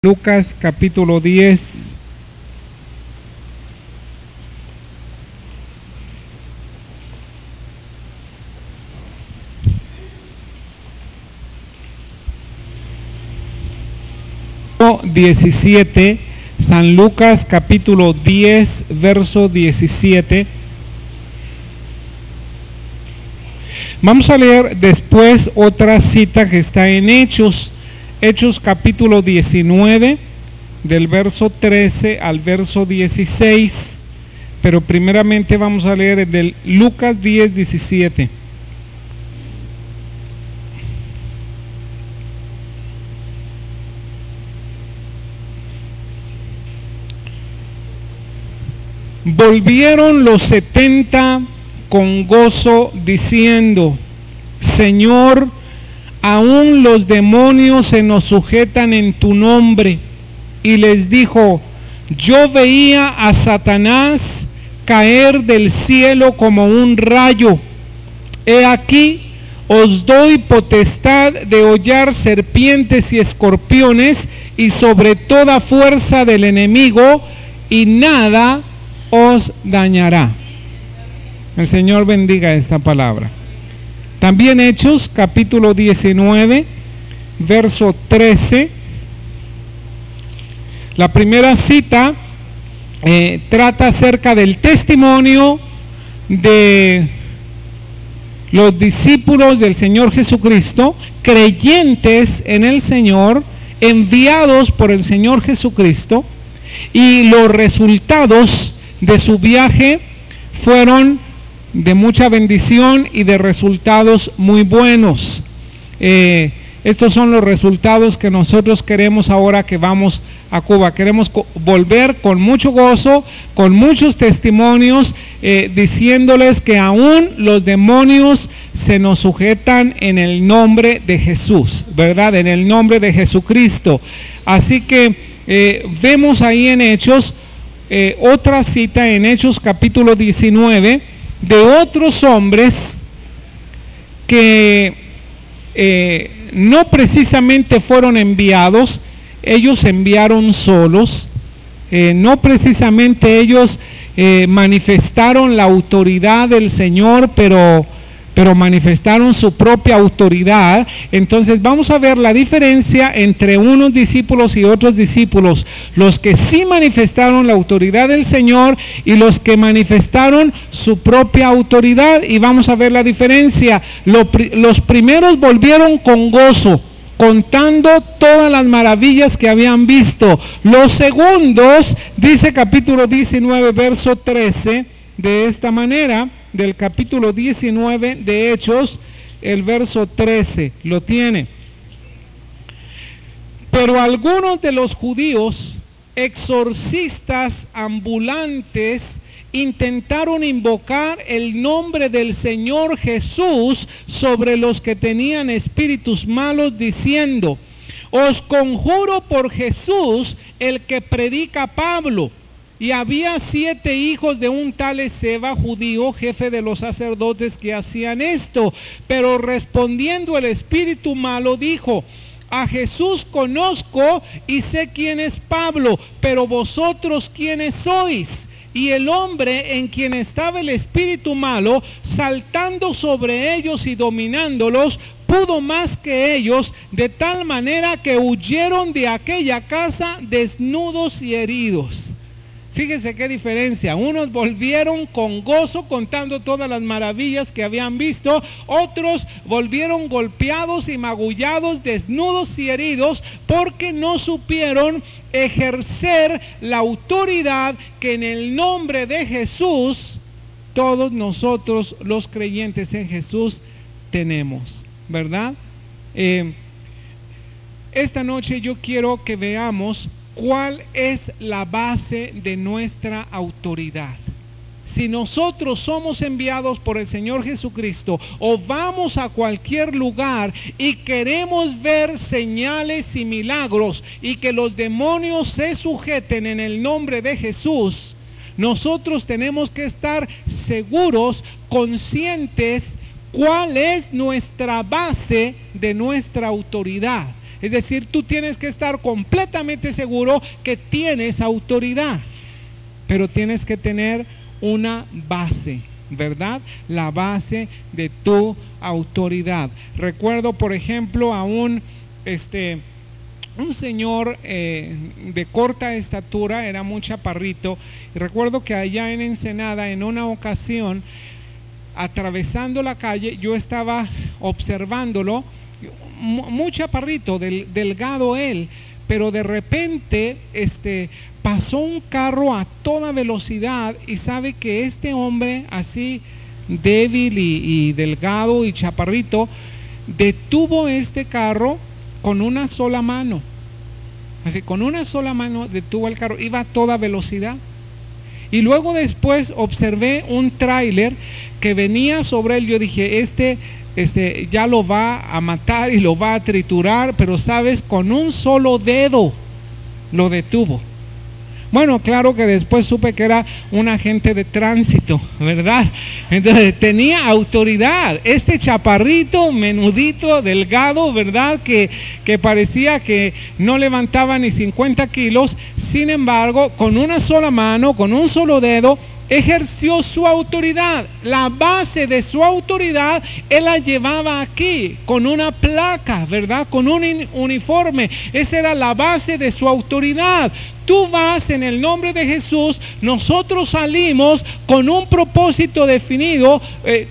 Lucas capítulo 10. San Lucas capítulo 10, verso 17. Vamos a leer después otra cita que está en Hechos capítulo 19, del verso 13 al verso 16, pero primeramente vamos a leer el del Lucas 10, 17. Volvieron los 70 con gozo, diciendo: Señor, aún los demonios se nos sujetan en tu nombre. Y les dijo: yo veía a Satanás caer del cielo como un rayo. He aquí, os doy potestad de hollar serpientes y escorpiones y sobre toda fuerza del enemigo, y nada os dañará. El Señor bendiga esta palabra. También Hechos capítulo 19, verso 13. La primera cita trata acerca del testimonio de los discípulos del Señor Jesucristo, creyentes en el Señor, enviados por el Señor Jesucristo, y los resultados de su viaje fueron de mucha bendición y de resultados muy buenos. Estos son los resultados que nosotros queremos ahora que vamos a Cuba. Queremos volver con mucho gozo, con muchos testimonios, diciéndoles que aún los demonios se nos sujetan en el nombre de Jesús, ¿verdad? En el nombre de Jesucristo. Así que vemos ahí en Hechos, otra cita en Hechos capítulo 19, de otros hombres que no precisamente fueron enviados, ellos enviaron solos, no precisamente ellos manifestaron la autoridad del Señor, pero manifestaron su propia autoridad. Entonces vamos a ver la diferencia entre unos discípulos y otros discípulos, los que sí manifestaron la autoridad del Señor y los que manifestaron su propia autoridad, y vamos a ver la diferencia. Los primeros volvieron con gozo, contando todas las maravillas que habían visto. Los segundos, dice capítulo 19, verso 13, de esta manera, del capítulo 19 de Hechos, el verso 13, lo tiene. Pero algunos de los judíos, exorcistas ambulantes, intentaron invocar el nombre del Señor Jesús sobre los que tenían espíritus malos, diciendo: os conjuro por Jesús, el que predica Pablo. Y había 7 hijos de un tal Esceva, judío, jefe de los sacerdotes, que hacían esto. Pero respondiendo el espíritu malo, dijo: a Jesús conozco y sé quién es Pablo, pero vosotros quiénes sois. Y el hombre en quien estaba el espíritu malo, saltando sobre ellos y dominándolos, pudo más que ellos, de tal manera que huyeron de aquella casa desnudos y heridos. Fíjense qué diferencia. Unos volvieron con gozo, contando todas las maravillas que habían visto. Otros volvieron golpeados y magullados, desnudos y heridos, porque no supieron ejercer la autoridad que en el nombre de Jesús todos nosotros, los creyentes en Jesús, tenemos, ¿verdad? Esta noche yo quiero que veamos ¿cuál es la base de nuestra autoridad? Si nosotros somos enviados por el Señor Jesucristo, o vamos a cualquier lugar y queremos ver señales y milagros y que los demonios se sujeten en el nombre de Jesús, nosotros tenemos que estar seguros, conscientes, cuál es nuestra base de nuestra autoridad. Es decir, tú tienes que estar completamente seguro que tienes autoridad, pero tienes que tener una base, ¿verdad? La base de tu autoridad. Recuerdo, por ejemplo, a un señor de corta estatura, era muy chaparrito, y recuerdo que allá en Ensenada, en una ocasión, atravesando la calle, yo estaba observándolo, muy chaparrito, delgado él, pero de repente pasó un carro a toda velocidad, y sabe que este hombre así débil y delgado y chaparrito detuvo este carro con una sola mano. Así, con una sola mano detuvo el carro, iba a toda velocidad. Y luego después observé un tráiler que venía sobre él. Yo dije, ya lo va a matar y lo va a triturar, pero sabes, con un solo dedo lo detuvo. Bueno, claro que después supe que era un agente de tránsito, ¿verdad? Entonces tenía autoridad. Este chaparrito, menudito, delgado, ¿verdad? Que parecía que no levantaba ni 50 kilos. Sin embargo, con una sola mano, con un solo dedo, ejerció su autoridad. La base de su autoridad, él la llevaba aquí, con una placa, ¿verdad? Con un uniforme. Esa era la base de su autoridad. Tú vas en el nombre de Jesús, nosotros salimos con un propósito definido,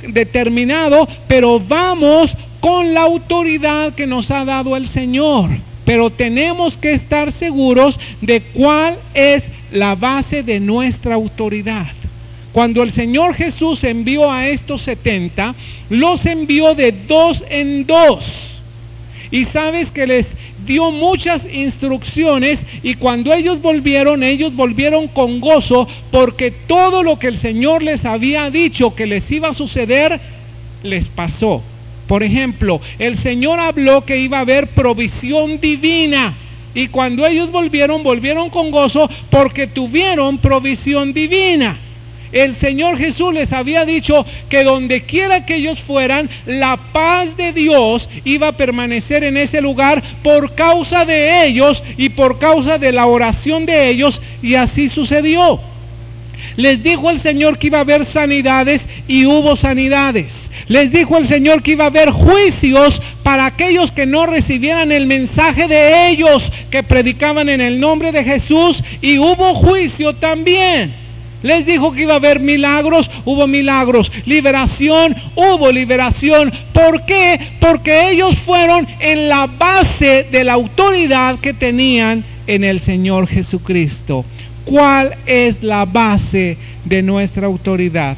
determinado, pero vamos con la autoridad que nos ha dado el Señor. Pero tenemos que estar seguros de cuál es la base de nuestra autoridad. Cuando el Señor Jesús envió a estos 70, los envió de 2 en 2. Y sabes que les dio muchas instrucciones, y cuando ellos volvieron con gozo, porque todo lo que el Señor les había dicho que les iba a suceder, les pasó. Por ejemplo, el Señor habló que iba a haber provisión divina, y cuando ellos volvieron con gozo porque tuvieron provisión divina. El Señor Jesús les había dicho que donde quiera que ellos fueran, la paz de Dios iba a permanecer en ese lugar por causa de ellos y por causa de la oración de ellos, y así sucedió. Les dijo el Señor que iba a haber sanidades, y hubo sanidades. Les dijo el Señor que iba a haber juicios para aquellos que no recibieran el mensaje de ellos, que predicaban en el nombre de Jesús, y hubo juicio también. Les dijo que iba a haber milagros, hubo milagros. Liberación, hubo liberación. ¿Por qué? Porque ellos fueron en la base de la autoridad que tenían en el Señor Jesucristo. ¿Cuál es la base de nuestra autoridad?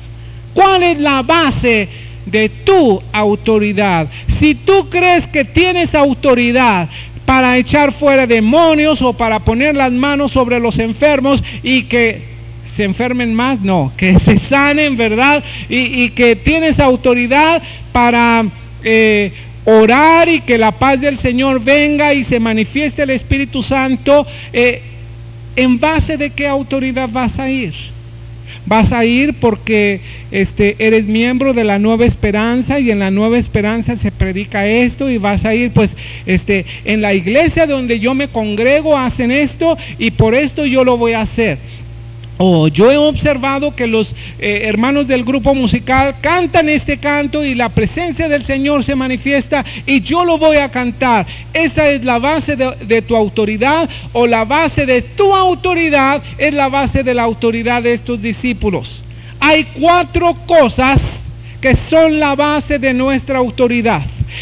¿Cuál es la base de tu autoridad? Si tú crees que tienes autoridad para echar fuera demonios o para poner las manos sobre los enfermos y que se enfermen más, no, que se sanen, ¿verdad? Y que tienes autoridad para orar y que la paz del Señor venga y se manifieste el Espíritu Santo, ¿en base de qué autoridad vas a ir? Vas a ir porque eres miembro de la Nueva Esperanza, y en la Nueva Esperanza se predica esto, y vas a ir pues en la iglesia donde yo me congrego hacen esto, y por esto yo lo voy a hacer. Yo he observado que los hermanos del grupo musical cantan este canto y la presencia del Señor se manifiesta, y yo lo voy a cantar. Esa es la base de tu autoridad, o la base de tu autoridad es la base de la autoridad de estos discípulos. Hay 4 cosas que son la base de nuestra autoridad,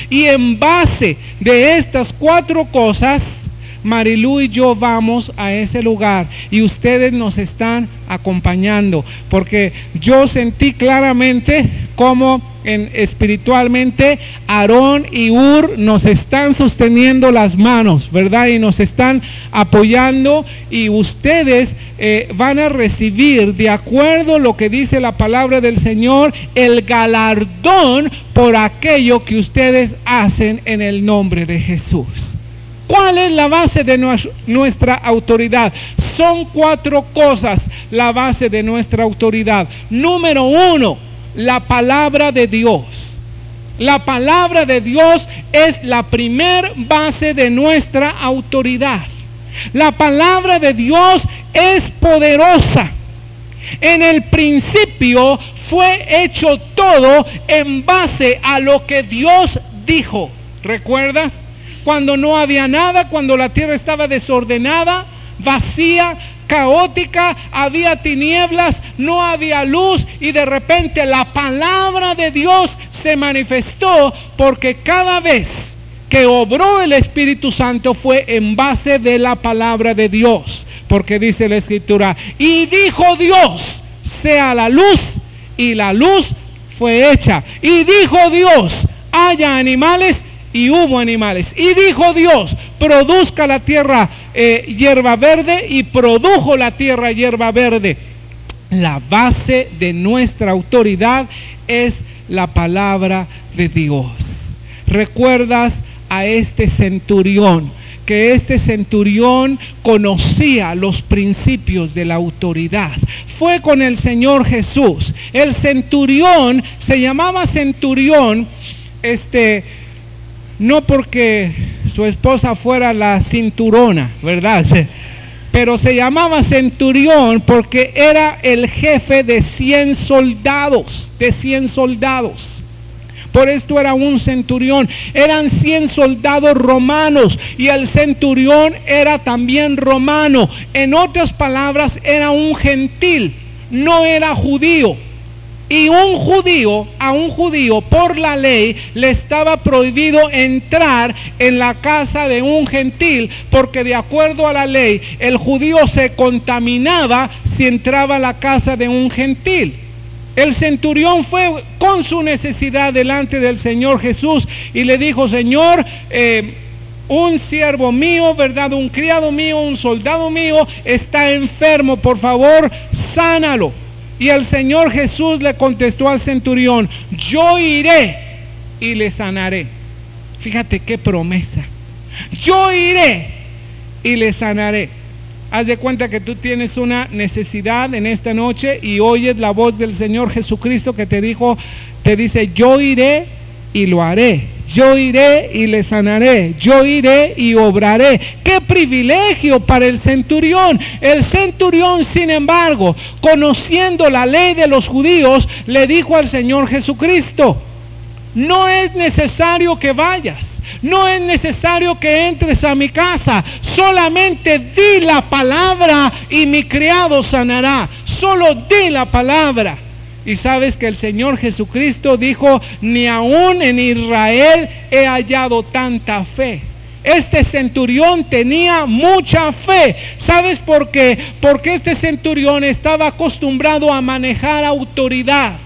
y en base de estas 4 cosas, Marilu y yo vamos a ese lugar, y ustedes nos están acompañando, porque yo sentí claramente como espiritualmente Aarón y Ur nos están sosteniendo las manos, ¿verdad? Y nos están apoyando, y ustedes van a recibir, de acuerdo a lo que dice la palabra del Señor, el galardón por aquello que ustedes hacen en el nombre de Jesús. ¿Cuál es la base de nuestra autoridad? Son 4 cosas la base de nuestra autoridad. Número 1, la palabra de Dios. La palabra de Dios es la primer base de nuestra autoridad. La palabra de Dios es poderosa. En el principio fue hecho todo en base a lo que Dios dijo. ¿Recuerdas? Cuando no había nada, cuando la tierra estaba desordenada, vacía, caótica, había tinieblas, no había luz, y de repente la palabra de Dios se manifestó, porque cada vez que obró el Espíritu Santo fue en base de la palabra de Dios. Porque dice la Escritura, y dijo Dios, sea la luz, y la luz fue hecha. Y dijo Dios, haya animales, y hubo animales. Y dijo Dios, produzca la tierra hierba verde, y produjo la tierra hierba verde. La base de nuestra autoridad es la palabra de Dios. ¿Recuerdas a este centurión? Que este centurión conocía los principios de la autoridad. Fue con el Señor Jesús. El centurión se llamaba centurión, no porque su esposa fuera la cinturona, ¿verdad? Pero se llamaba centurión porque era el jefe de 100 soldados, Por esto era un centurión. Eran 100 soldados romanos, y el centurión era también romano. En otras palabras, era un gentil, no era judío. Y a un judío por la ley le estaba prohibido entrar en la casa de un gentil, porque de acuerdo a la ley el judío se contaminaba si entraba a la casa de un gentil. El centurión fue con su necesidad delante del Señor Jesús y le dijo: Señor, un siervo mío, ¿verdad? Un criado mío, un soldado mío está enfermo, por favor, sánalo. Y el Señor Jesús le contestó al centurión: yo iré y le sanaré. Fíjate qué promesa. Yo iré y le sanaré. Haz de cuenta que tú tienes una necesidad en esta noche y oyes la voz del Señor Jesucristo que te dice: yo iré y lo haré. Yo iré y le sanaré. Yo iré y obraré. ¡Qué privilegio para el centurión! El centurión, sin embargo, conociendo la ley de los judíos, le dijo al Señor Jesucristo: no es necesario que vayas. No es necesario que entres a mi casa. Solamente di la palabra y mi criado sanará. Solo di la palabra. Y sabes que el Señor Jesucristo dijo: ni aún en Israel he hallado tanta fe. Este centurión tenía mucha fe. ¿Sabes por qué? Porque este centurión estaba acostumbrado a manejar autoridad.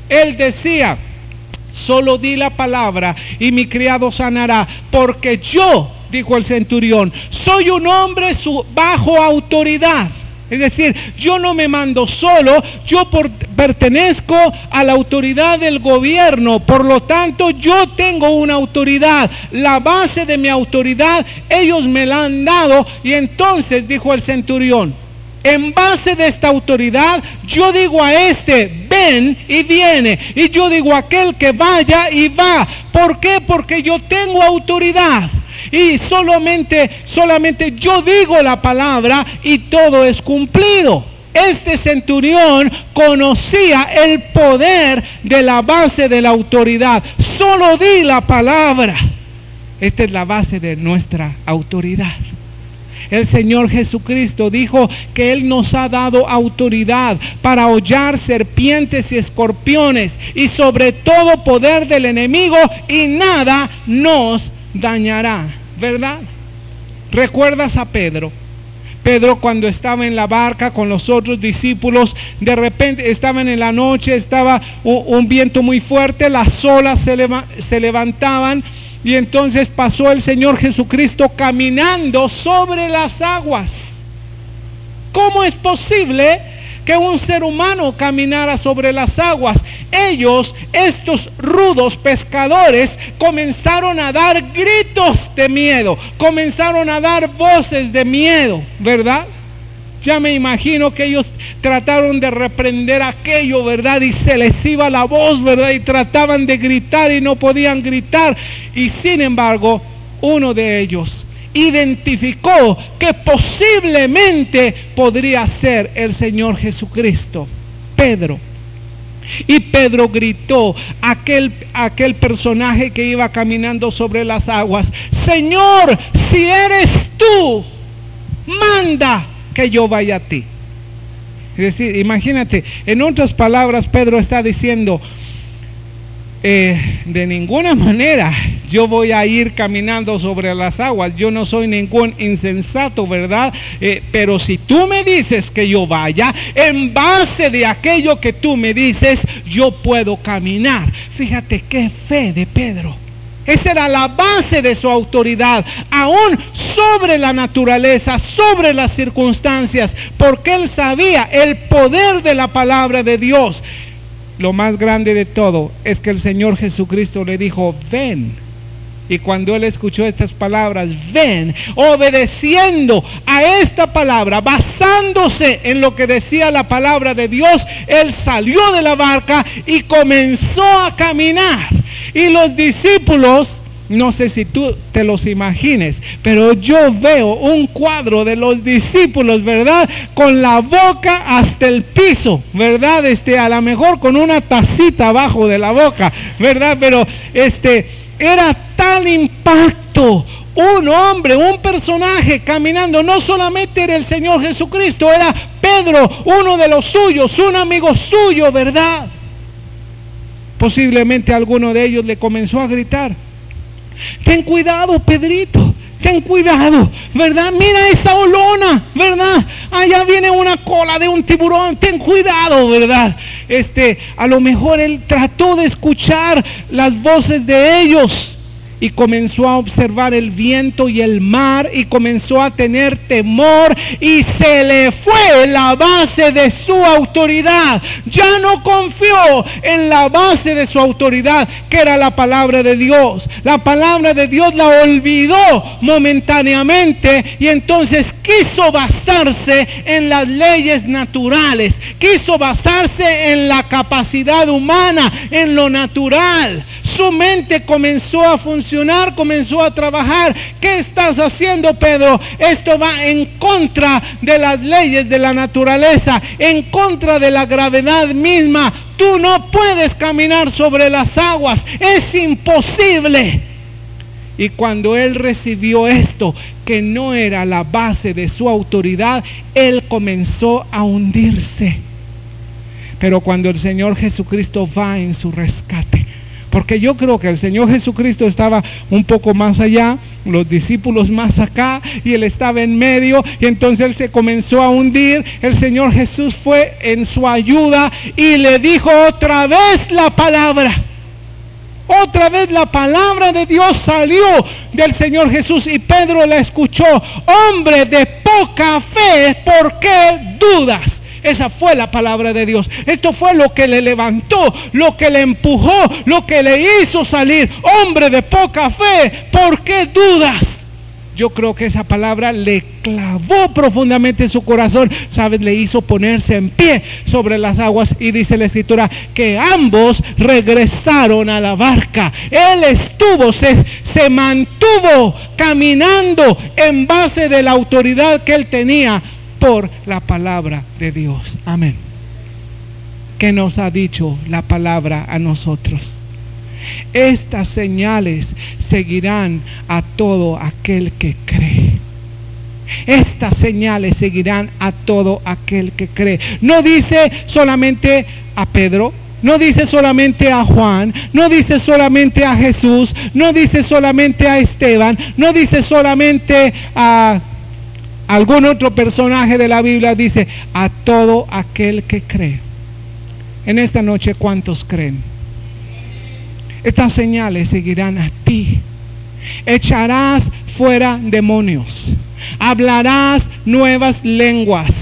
Él decía: solo di la palabra y mi criado sanará, porque yo, dijo el centurión, soy un hombre bajo autoridad. Es decir, yo no me mando solo, yo pertenezco a la autoridad del gobierno, por lo tanto yo tengo una autoridad. La base de mi autoridad ellos me la han dado. Y entonces dijo el centurión: en base de esta autoridad, yo digo a este: ven, y viene. Y yo digo a aquel que vaya, y va. ¿Por qué? Porque yo tengo autoridad. Y solamente yo digo la palabra y todo es cumplido. Este centurión conocía el poder de la base de la autoridad. Solo di la palabra. Esta es la base de nuestra autoridad. El Señor Jesucristo dijo que Él nos ha dado autoridad para hollar serpientes y escorpiones y sobre todo poder del enemigo, y nada nos dañará, ¿verdad? ¿Recuerdas a Pedro? Pedro, cuando estaba en la barca con los otros discípulos, de repente estaban en la noche, estaba un viento muy fuerte, las olas se levantaban. Y entonces pasó el Señor Jesucristo caminando sobre las aguas. ¿Cómo es posible que un ser humano caminara sobre las aguas? Ellos, estos rudos pescadores, comenzaron a dar gritos de miedo, comenzaron a dar voces de miedo, ¿verdad? Ya me imagino que ellos trataron de reprender aquello, ¿verdad? Y se les iba la voz, ¿verdad? Y trataban de gritar y no podían gritar. Y sin embargo, uno de ellos identificó que posiblemente podría ser el Señor Jesucristo, Pedro. Y Pedro gritó, aquel personaje que iba caminando sobre las aguas: Señor, si eres tú, manda que yo vaya a ti. Es decir, imagínate, en otras palabras, Pedro está diciendo, de ninguna manera yo voy a ir caminando sobre las aguas, yo no soy ningún insensato, ¿verdad? Pero si tú me dices que yo vaya, en base de aquello que tú me dices, yo puedo caminar. Fíjate qué fe de Pedro. Esa era la base de su autoridad, aún sobre la naturaleza, sobre las circunstancias, porque él sabía el poder de la palabra de Dios. Lo más grande de todo es que el Señor Jesucristo le dijo, ven. Y cuando él escuchó estas palabras, ven, obedeciendo a esta palabra, basándose en lo que decía la palabra de Dios, él salió de la barca y comenzó a caminar. Y los discípulos, no sé si tú te los imagines, pero yo veo un cuadro de los discípulos, ¿verdad? Con la boca hasta el piso, ¿verdad? A lo mejor con una tacita abajo de la boca, ¿verdad? Pero era tal impacto. Un hombre, un personaje caminando, no solamente era el Señor Jesucristo, era Pedro, uno de los suyos, un amigo suyo, ¿verdad? Posiblemente alguno de ellos le comenzó a gritar, ten cuidado, Pedrito, ten cuidado, ¿verdad? Mira esa olona, ¿verdad? Allá viene una cola de un tiburón, ten cuidado, ¿verdad? A lo mejor él trató de escuchar las voces de ellos y comenzó a observar el viento y el mar y comenzó a tener temor y se le fue la base de su autoridad. Ya no confió en la base de su autoridad, que era la palabra de Dios. La palabra de Dios la olvidó momentáneamente y entonces quiso basarse en las leyes naturales, quiso basarse en la capacidad humana, en lo natural. Su mente comenzó a funcionar, comenzó a trabajar. ¿Qué estás haciendo, Pedro? Esto va en contra de las leyes de la naturaleza, en contra de la gravedad misma. Tú no puedes caminar sobre las aguas, es imposible. Y cuando él recibió esto, que no era la base de su autoridad, él comenzó a hundirse. Pero cuando el Señor Jesucristo va en su rescate, porque yo creo que el Señor Jesucristo estaba un poco más allá, los discípulos más acá, y él estaba en medio, y entonces él se comenzó a hundir. El Señor Jesús fue en su ayuda y le dijo otra vez la palabra. Otra vez la palabra de Dios salió del Señor Jesús y Pedro la escuchó. Hombre de poca fe, ¿por qué dudas? Esa fue la palabra de Dios. Esto fue lo que le levantó, lo que le empujó, lo que le hizo salir. Hombre de poca fe, ¿por qué dudas? Yo creo que esa palabra le clavó profundamente en su corazón. ¿Sabes? Le hizo ponerse en pie sobre las aguas. Y dice la Escritura que ambos regresaron a la barca. Él se mantuvo caminando en base de la autoridad que él tenía por la palabra de Dios. Amén. ¿Qué nos ha dicho la palabra a nosotros? Estas señales seguirán a todo aquel que cree. Estas señales seguirán a todo aquel que cree. No dice solamente a Pedro, no dice solamente a Juan, no dice solamente a Jesús, no dice solamente a Esteban, no dice solamente a algún otro personaje de la Biblia, dice a todo aquel que cree. En esta noche, ¿cuántos creen? Estas señales seguirán a ti. Echarás fuera demonios, hablarás nuevas lenguas.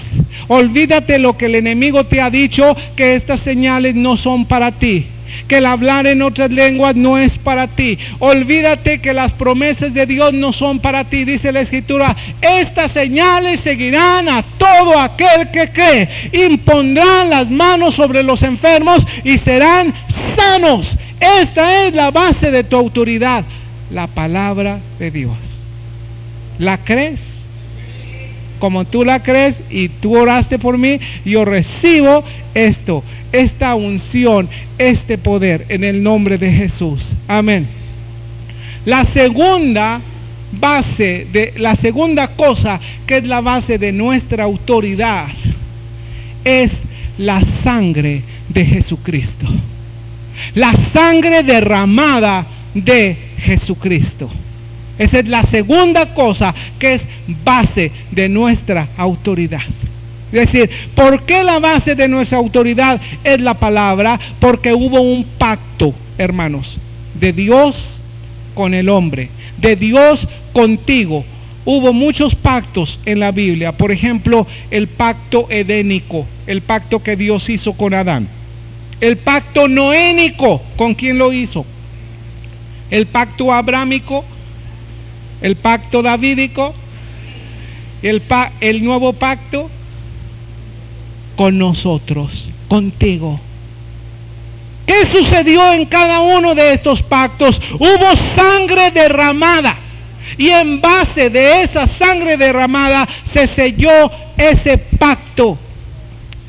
Olvídate lo que el enemigo te ha dicho, que estas señales no son para ti. que el hablar en otras lenguas no es para ti. Olvídate que las promesas de Dios no son para ti. Dice la Escritura, estas señales seguirán a todo aquel que cree. Impondrán las manos sobre los enfermos y serán sanos. Esta es la base de tu autoridad, la palabra de Dios. ¿La crees? Como tú la crees y tú oraste por mí, yo recibo esto, esta unción, este poder en el nombre de Jesús. Amén. La segunda cosa que es la base de nuestra autoridad es la sangre de Jesucristo. La sangre derramada de Jesucristo. Esa es la segunda cosa que es base de nuestra autoridad. Es decir, ¿por qué la base de nuestra autoridad es la palabra? Porque hubo un pacto, hermanos, de Dios con el hombre, de Dios contigo. Hubo muchos pactos en la Biblia. Por ejemplo, el pacto edénico, el pacto que Dios hizo con Adán. El pacto noénico, ¿con quién lo hizo? El pacto abrámico, el pacto davídico, el nuevo pacto con nosotros, contigo. ¿Qué sucedió en cada uno de estos pactos? Hubo sangre derramada. Y en base de esa sangre derramada se selló ese pacto.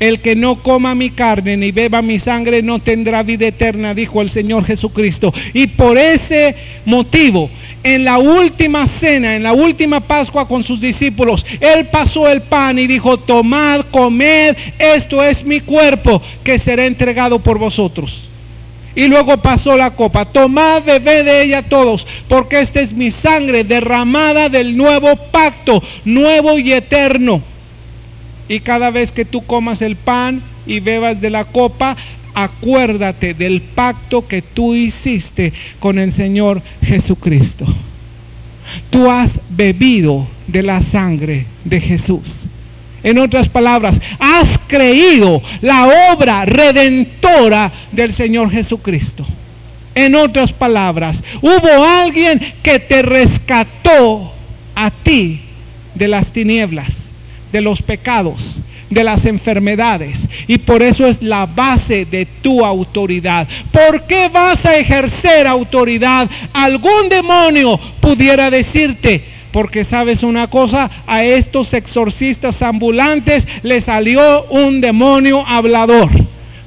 El que no coma mi carne ni beba mi sangre no tendrá vida eterna, dijo el Señor Jesucristo. Y por ese motivo, en la última cena, en la última Pascua con sus discípulos, Él pasó el pan y dijo, tomad, comed, esto es mi cuerpo que será entregado por vosotros. Y luego pasó la copa, tomad, bebed de ella todos, porque esta es mi sangre derramada del nuevo pacto, nuevo y eterno. Y cada vez que tú comas el pan y bebas de la copa, acuérdate del pacto que tú hiciste con el Señor Jesucristo. Tú has bebido de la sangre de Jesús. En otras palabras, has creído la obra redentora del Señor Jesucristo. En otras palabras, hubo alguien que te rescató a ti de las tinieblas, de los pecados, de las enfermedades, y por eso es la base de tu autoridad. ¿Por qué vas a ejercer autoridad? Algún demonio pudiera decirte, porque sabes una cosa, a estos exorcistas ambulantes les salió un demonio hablador.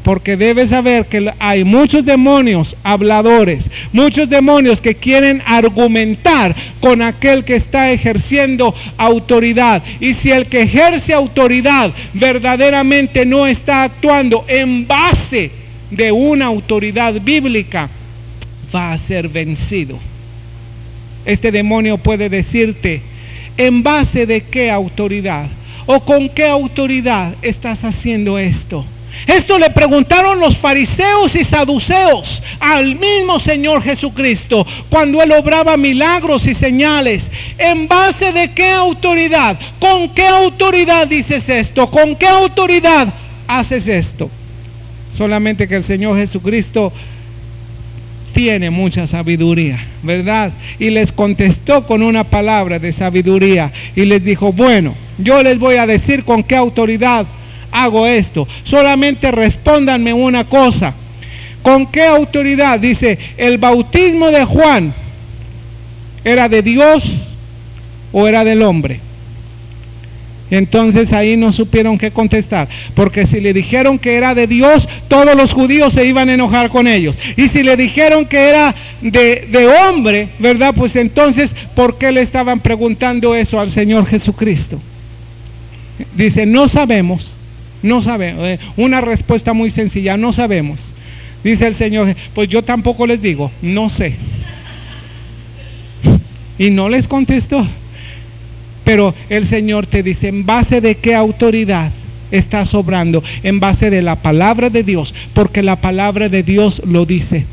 Porque debes saber que hay muchos demonios habladores, muchos demonios que quieren argumentar con aquel que está ejerciendo autoridad. Y si el que ejerce autoridad verdaderamente no está actuando en base de una autoridad bíblica, va a ser vencido. Este demonio puede decirte, ¿en base de qué autoridad? ¿O con qué autoridad estás haciendo esto? Esto le preguntaron los fariseos y saduceos al mismo Señor Jesucristo cuando Él obraba milagros y señales. ¿En base de qué autoridad? ¿Con qué autoridad dices esto? ¿Con qué autoridad haces esto? Solamente que el Señor Jesucristo tiene mucha sabiduría, ¿verdad? Y les contestó con una palabra de sabiduría y les dijo, bueno, yo les voy a decir con qué autoridad hago esto. Solamente respóndanme una cosa. ¿Con qué autoridad? Dice, ¿el bautismo de Juan era de Dios o era del hombre? Entonces ahí no supieron qué contestar, porque si le dijeron que era de Dios, todos los judíos se iban a enojar con ellos. Y si le dijeron que era de hombre, ¿verdad? Pues entonces, ¿por qué le estaban preguntando eso al Señor Jesucristo? Dice, no sabemos. No sabemos, una respuesta muy sencilla, no sabemos. Dice el Señor, pues yo tampoco les digo, no sé. Y no les contestó. Pero el Señor te dice, ¿en base de qué autoridad estás obrando? En base de la palabra de Dios, porque la palabra de Dios lo dice.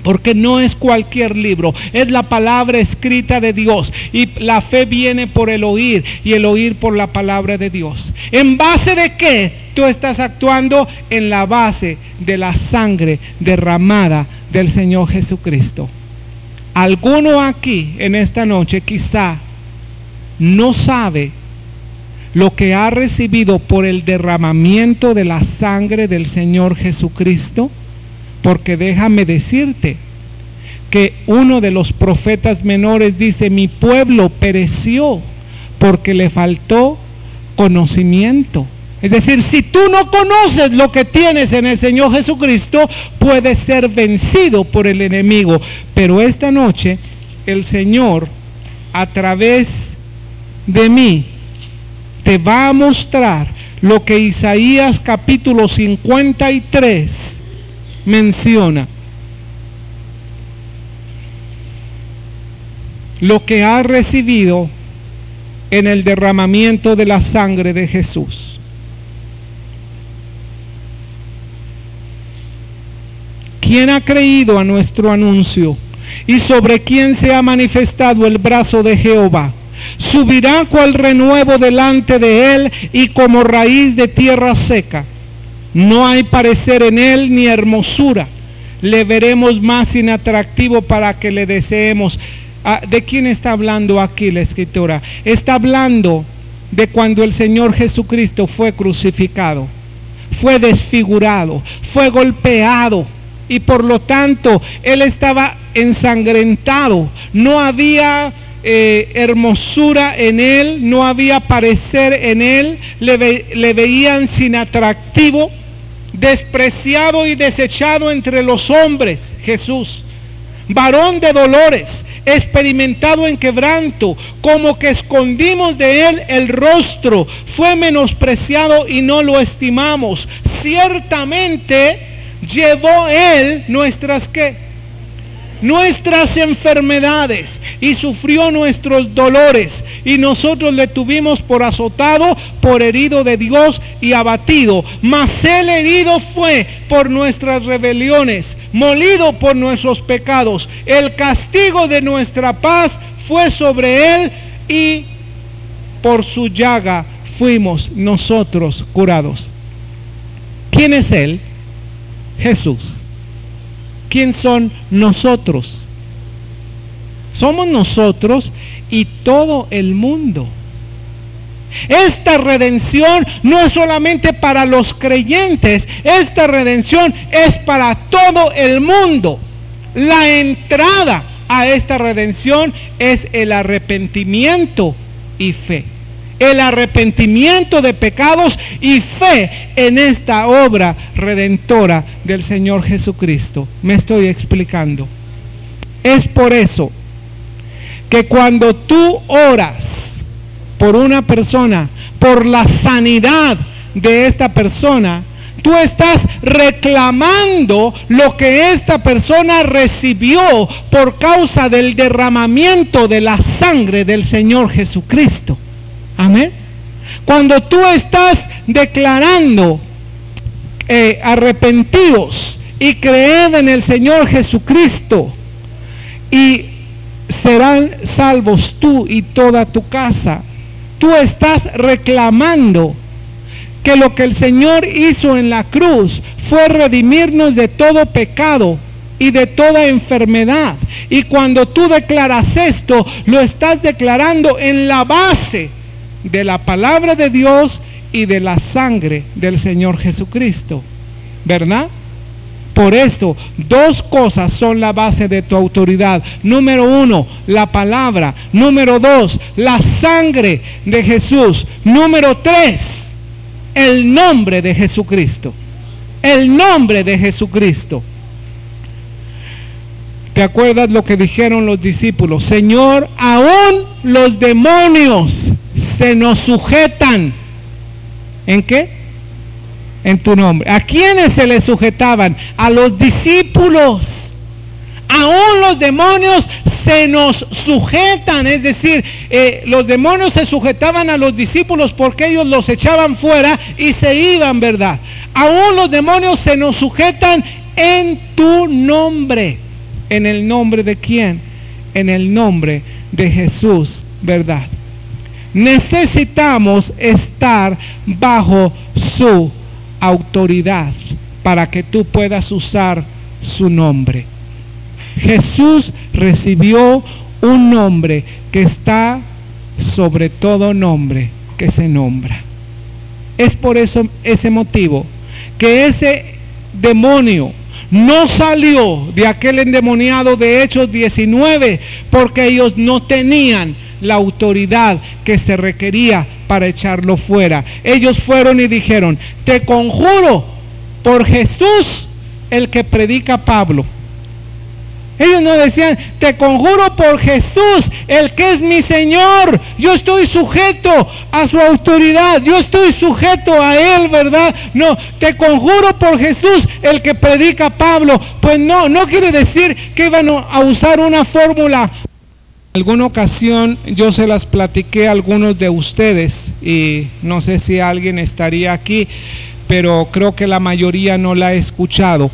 Porque no es cualquier libro, es la palabra escrita de Dios. Y la fe viene por el oír, y el oír por la palabra de Dios. ¿En base de qué Tú estás actuando en la base de la sangre derramada del Señor Jesucristo. Alguno aquí en esta noche quizá no sabe lo que ha recibido por el derramamiento de la sangre del Señor Jesucristo, porque déjame decirte que uno de los profetas menores dice: mi pueblo pereció porque le faltó conocimiento. Es decir, si tú no conoces lo que tienes en el Señor Jesucristo, puedes ser vencido por el enemigo. Pero esta noche el Señor, a través de mí, te va a mostrar lo que Isaías capítulo 53 menciona. Lo que ha recibido en el derramamiento de la sangre de Jesús. ¿Quién ha creído a nuestro anuncio? ¿Y sobre quién se ha manifestado el brazo de Jehová? Subirá cual renuevo delante de él y como raíz de tierra seca. No hay parecer en él ni hermosura. Le veremos más inatractivo para que le deseemos. ¿De quién está hablando aquí la escritora? Está hablando de cuando el Señor Jesucristo fue crucificado, fue desfigurado, fue golpeado, y por lo tanto él estaba ensangrentado. No había hermosura en él, no había parecer en él. Le veían sin atractivo, despreciado y desechado entre los hombres. Jesús, varón de dolores, experimentado en quebranto, como que escondimos de él el rostro, fue menospreciado y no lo estimamos. Ciertamente llevó él nuestras enfermedades y sufrió nuestros dolores, y nosotros le tuvimos por azotado, por herido de Dios y abatido. Mas él herido fue por nuestras rebeliones, molido por nuestros pecados. El castigo de nuestra paz fue sobre él, y por su llaga fuimos nosotros curados. ¿Quién es él? Jesús. ¿Quién son nosotros? Somos nosotros y todo el mundo. Esta redención no es solamente para los creyentes, esta redención es para todo el mundo. La entrada a esta redención es el arrepentimiento y fe. El arrepentimiento de pecados y fe en esta obra redentora del Señor Jesucristo. Me estoy explicando. Es por eso que cuando tú oras por una persona, por la sanidad de esta persona, tú estás reclamando lo que esta persona recibió por causa del derramamiento de la sangre del Señor Jesucristo. Amén. Cuando tú estás declarando arrepentidos y creed en el Señor Jesucristo, y serán salvos tú y toda tu casa, tú estás reclamando que lo que el Señor hizo en la cruz fue redimirnos de todo pecado y de toda enfermedad. Y cuando tú declaras esto, lo estás declarando en la base de la palabra de Dios y de la sangre del Señor Jesucristo, ¿verdad? Por esto, dos cosas son la base de tu autoridad. Número uno, la palabra. Número dos, la sangre de Jesús. Número tres, el nombre de Jesucristo. El nombre de Jesucristo. ¿Te acuerdas lo que dijeron los discípulos? Señor, aún los demonios se nos sujetan. ¿En qué? En tu nombre. ¿A quiénes se les sujetaban? A los discípulos. Aún los demonios se nos sujetan. Es decir, los demonios se sujetaban a los discípulos porque ellos los echaban fuera y se iban, ¿verdad? Aún los demonios se nos sujetan en tu nombre. ¿En el nombre de quién? En el nombre de Jesús, ¿verdad? Necesitamos estar bajo su autoridad para que tú puedas usar su nombre. Jesús recibió un nombre que está sobre todo nombre que se nombra. Es por ese motivo que ese demonio no salió de aquel endemoniado de Hechos 19, porque ellos no tenían la autoridad que se requería para echarlo fuera. Ellos fueron y dijeron: te conjuro por Jesús, el que predica Pablo. Ellos no decían: te conjuro por Jesús, el que es mi Señor, yo estoy sujeto a su autoridad, yo estoy sujeto a Él, ¿verdad? No, te conjuro por Jesús, el que predica Pablo. Pues no quiere decir que iban a usar una fórmula. En alguna ocasión yo se las platiqué a algunos de ustedes, y no sé si alguien estaría aquí, pero creo que la mayoría no la ha escuchado.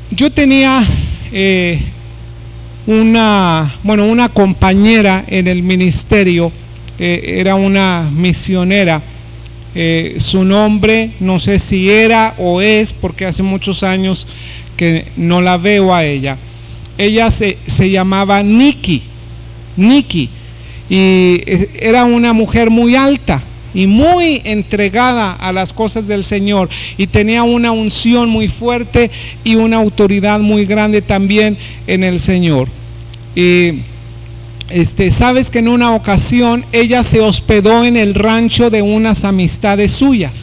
Yo tenía una compañera en el ministerio, era una misionera. Su nombre no sé si era o es, porque hace muchos años que no la veo a ella. Ella se llamaba Nikki, y era una mujer muy alta y muy entregada a las cosas del Señor, y tenía una unción muy fuerte y una autoridad muy grande también en el Señor. Y sabes que en una ocasión ella se hospedó en el rancho de unas amistades suyas,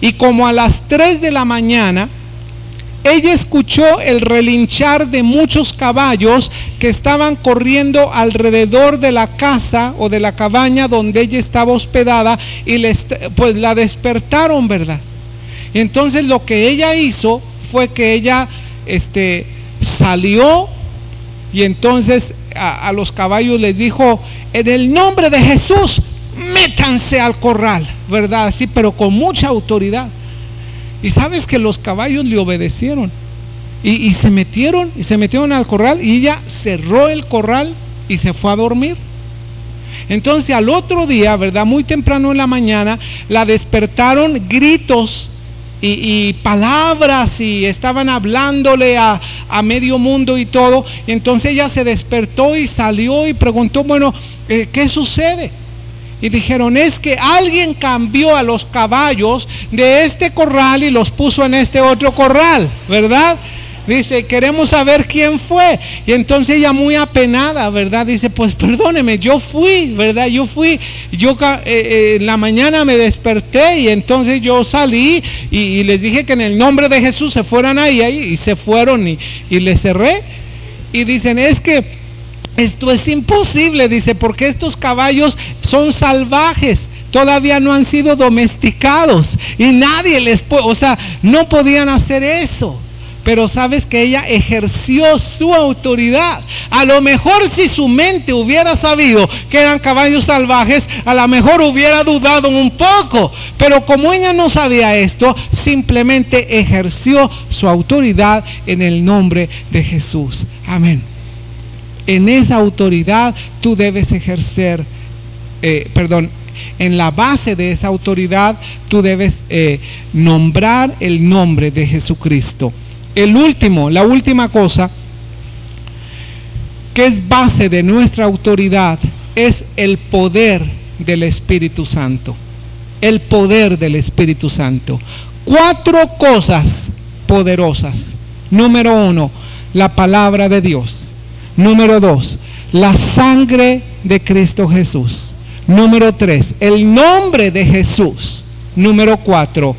y como a las 3 de la mañana ella escuchó el relinchar de muchos caballos que estaban corriendo alrededor de la casa o de la cabaña donde ella estaba hospedada, y pues la despertaron, ¿verdad? Y entonces lo que ella hizo fue que ella salió, y entonces a los caballos les dijo: en el nombre de Jesús, métanse al corral, ¿verdad? Así, pero con mucha autoridad. Y sabes que los caballos le obedecieron y se metieron al corral, y ella cerró el corral y se fue a dormir. Entonces al otro día, ¿verdad?, muy temprano en la mañana, la despertaron gritos y palabras, y estaban hablándole a medio mundo y todo. Y entonces ella se despertó y salió y preguntó: bueno, ¿qué sucede? Y dijeron: es que alguien cambió a los caballos de este corral y los puso en este otro corral, ¿verdad? Dice: queremos saber quién fue. Y entonces ella, muy apenada, ¿verdad?, dice: pues perdóneme, yo fui, ¿verdad? Yo en la mañana me desperté, y entonces yo salí y les dije que en el nombre de Jesús se fueran ahí, y se fueron, y les cerré. Y dicen: es que esto es imposible, dice, porque estos caballos son salvajes, todavía no han sido domesticados, y nadie les puede, no podían hacer eso. Pero sabes que ella ejerció su autoridad. A lo mejor si su mente hubiera sabido que eran caballos salvajes, a lo mejor hubiera dudado un poco. Pero como ella no sabía esto, simplemente ejerció su autoridad en el nombre de Jesús. Amén. En esa autoridad tú debes ejercer, en la base de esa autoridad tú debes nombrar el nombre de Jesucristo. La última cosa que es base de nuestra autoridad es el poder del Espíritu Santo. El poder del Espíritu Santo. 4 cosas poderosas. Número 1, la palabra de Dios. Número 2, la sangre de Cristo Jesús. Número 3, el nombre de Jesús. Número 4,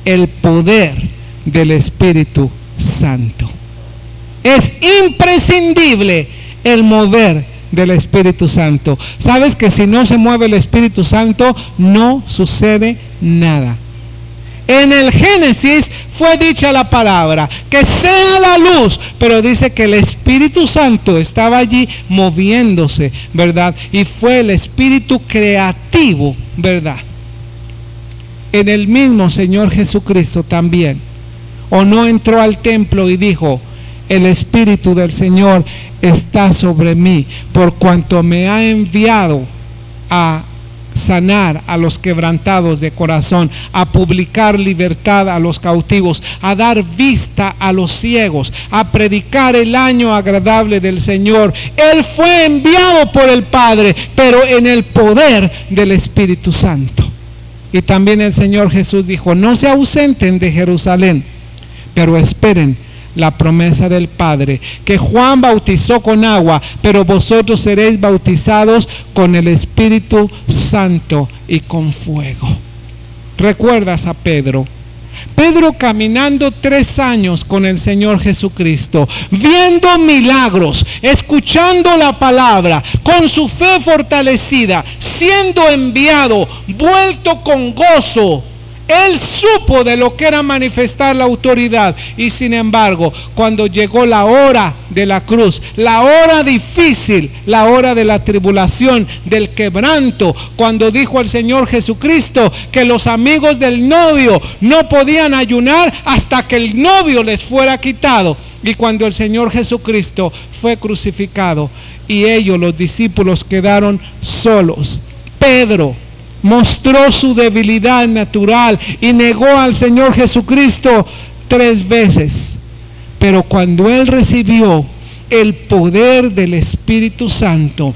el poder del Espíritu Santo. Es imprescindible el mover del Espíritu Santo. Sabes que si no se mueve el Espíritu Santo, no sucede nada. En el Génesis fue dicha la palabra, que sea la luz, pero dice que el Espíritu Santo estaba allí moviéndose, ¿verdad? Y fue el Espíritu creativo, ¿verdad? En el mismo Señor Jesucristo también. ¿O no entró al templo y dijo: el Espíritu del Señor está sobre mí, por cuanto me ha enviado a sanar a los quebrantados de corazón, a publicar libertad a los cautivos, a dar vista a los ciegos, a predicar el año agradable del Señor. Él fue enviado por el Padre, pero en el poder del Espíritu Santo. Y también el Señor Jesús dijo: no se ausenten de Jerusalén, pero esperen la promesa del Padre, que Juan bautizó con agua, pero vosotros seréis bautizados con el Espíritu Santo y con fuego. ¿Recuerdas a Pedro? Pedro caminando 3 años con el Señor Jesucristo, viendo milagros, escuchando la palabra, con su fe fortalecida, siendo enviado, vuelto con gozo. Él supo de lo que era manifestar la autoridad, y sin embargo, cuando llegó la hora de la cruz, la hora difícil, la hora de la tribulación, del quebranto, cuando dijo el Señor Jesucristo que los amigos del novio no podían ayunar hasta que el novio les fuera quitado, y cuando el Señor Jesucristo fue crucificado y ellos, los discípulos, quedaron solos, Pedro mostró su debilidad natural y negó al Señor Jesucristo 3 veces. Pero cuando él recibió el poder del Espíritu Santo,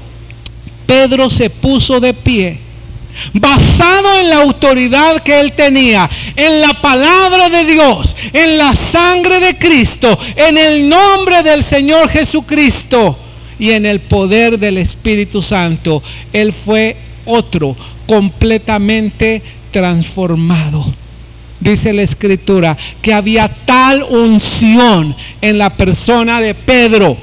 Pedro se puso de pie, basado en la autoridad que él tenía, en la palabra de Dios, en la sangre de Cristo, en el nombre del Señor Jesucristo y en el poder del Espíritu Santo. Él fue otro, completamente transformado. Dice la Escritura que había tal unción en la persona de Pedro,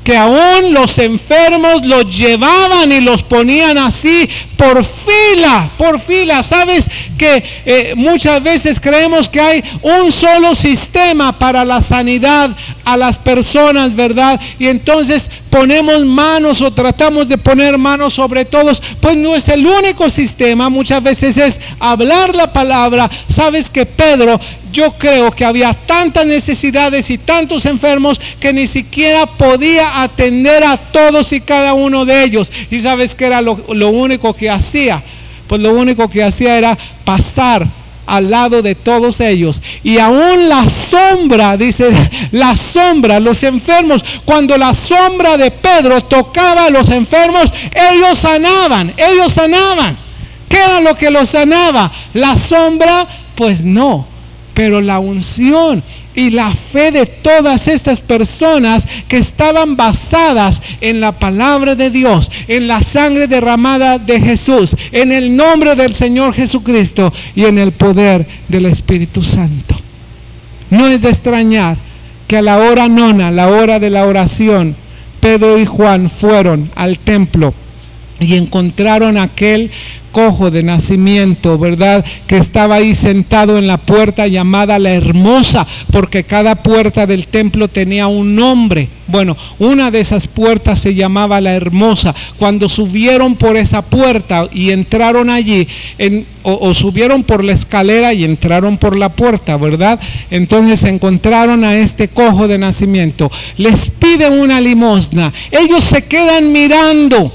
que aún los enfermos los llevaban y los ponían así por fila. Sabes que muchas veces creemos que hay un solo sistema para la sanidad a las personas, ¿verdad? Y entonces ponemos manos o tratamos de poner manos sobre todos. Pues no es el único sistema, muchas veces es hablar la palabra. Sabes que Pedro, yo creo que había tantas necesidades y tantos enfermos que ni siquiera podía atender a todos y cada uno de ellos. ¿Y sabes qué era lo único que hacía? Pues lo único que hacía era pasar al lado de todos ellos. Y aún la sombra, dice, la sombra, los enfermos, cuando la sombra de Pedro tocaba a los enfermos, ellos sanaban. ¿Qué era lo que los sanaba? ¿La sombra? Pues no. Pero la unción y la fe de todas estas personas que estaban basadas en la palabra de Dios, en la sangre derramada de Jesús, en el nombre del Señor Jesucristo y en el poder del Espíritu Santo. No es de extrañar que a la hora nona, la hora de la oración, Pedro y Juan fueron al templo y encontraron aquel cojo de nacimiento, ¿verdad?, que estaba ahí sentado en la puerta llamada la Hermosa, porque cada puerta del templo tenía un nombre. Bueno, una de esas puertas se llamaba la Hermosa. Cuando subieron por esa puerta y entraron allí, o subieron por la escalera y entraron por la puerta, ¿verdad? Entonces encontraron a este cojo de nacimiento. Les piden una limosna. Ellos se quedan mirando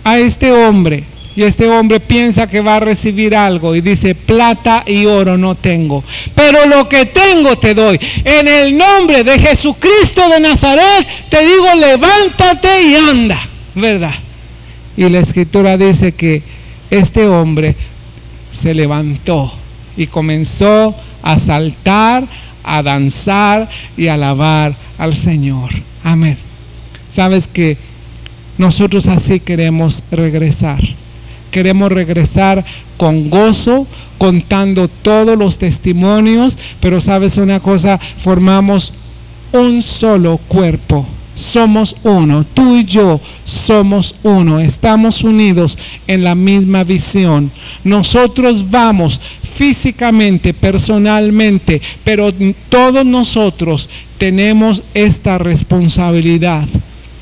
a este hombre. Y este hombre piensa que va a recibir algo y dice: plata y oro no tengo, pero lo que tengo te doy. En el nombre de Jesucristo de Nazaret te digo, levántate y anda, ¿verdad? Y la Escritura dice que este hombre se levantó y comenzó a saltar, a danzar y a alabar al Señor. Amén. Sabes que nosotros así queremos regresar. Queremos regresar con gozo, contando todos los testimonios, pero sabes una cosa, formamos un solo cuerpo, somos uno, tú y yo somos uno, estamos unidos en la misma visión. Nosotros vamos físicamente, personalmente, pero todos nosotros tenemos esta responsabilidad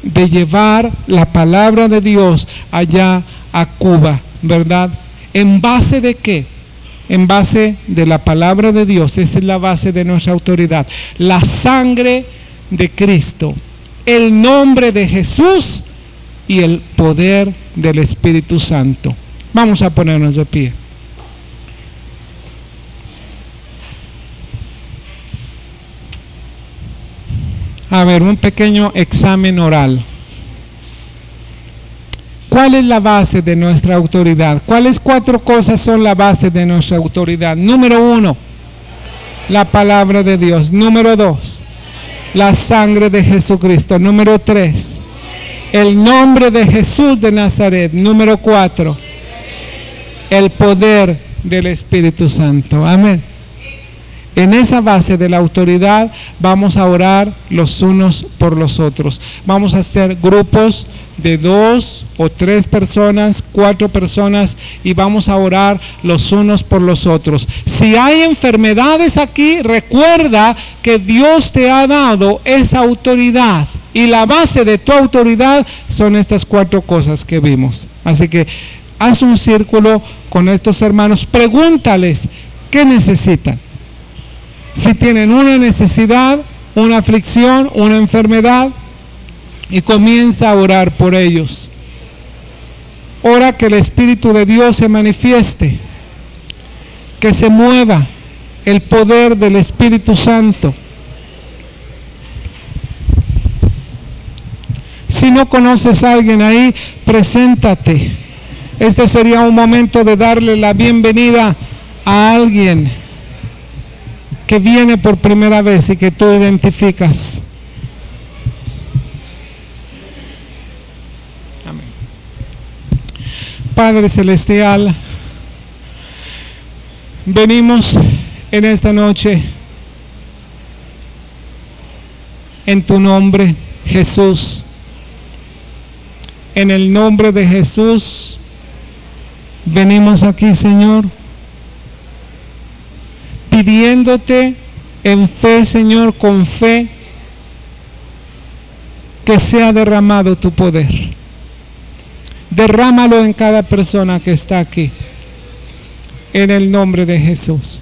de llevar la palabra de Dios allá a Cuba, ¿verdad? ¿En base de qué? En base de la palabra de Dios. Esa es la base de nuestra autoridad. La sangre de Cristo, el nombre de Jesús y el poder del Espíritu Santo. Vamos a ponernos de pie. A ver, un pequeño examen oral. ¿Cuál es la base de nuestra autoridad? ¿Cuáles 4 cosas son la base de nuestra autoridad? Número 1, la palabra de Dios. Número 2, la sangre de Jesucristo. Número 3, el nombre de Jesús de Nazaret. Número 4, el poder del Espíritu Santo. Amén. En esa base de la autoridad vamos a orar los unos por los otros. Vamos a hacer grupos de 2 o 3 personas, 4 personas, y vamos a orar los unos por los otros. Si hay enfermedades aquí, recuerda que Dios te ha dado esa autoridad, y la base de tu autoridad son estas 4 cosas que vimos. Así que haz un círculo con estos hermanos, pregúntales qué necesitan. Si tienen una necesidad, una aflicción, una enfermedad, y comienza a orar por ellos. Ora que el Espíritu de Dios se manifieste, que se mueva el poder del Espíritu Santo. Si no conoces a alguien ahí, preséntate. Este sería un momento de darle la bienvenida a alguien que viene por primera vez y que tú identificas. Amén. Padre Celestial, venimos en esta noche en tu nombre, Jesús. En el nombre de Jesús venimos aquí, Señor, pidiéndote en fe, Señor, con fe, que sea derramado tu poder. Derrámalo en cada persona que está aquí, en el nombre de Jesús.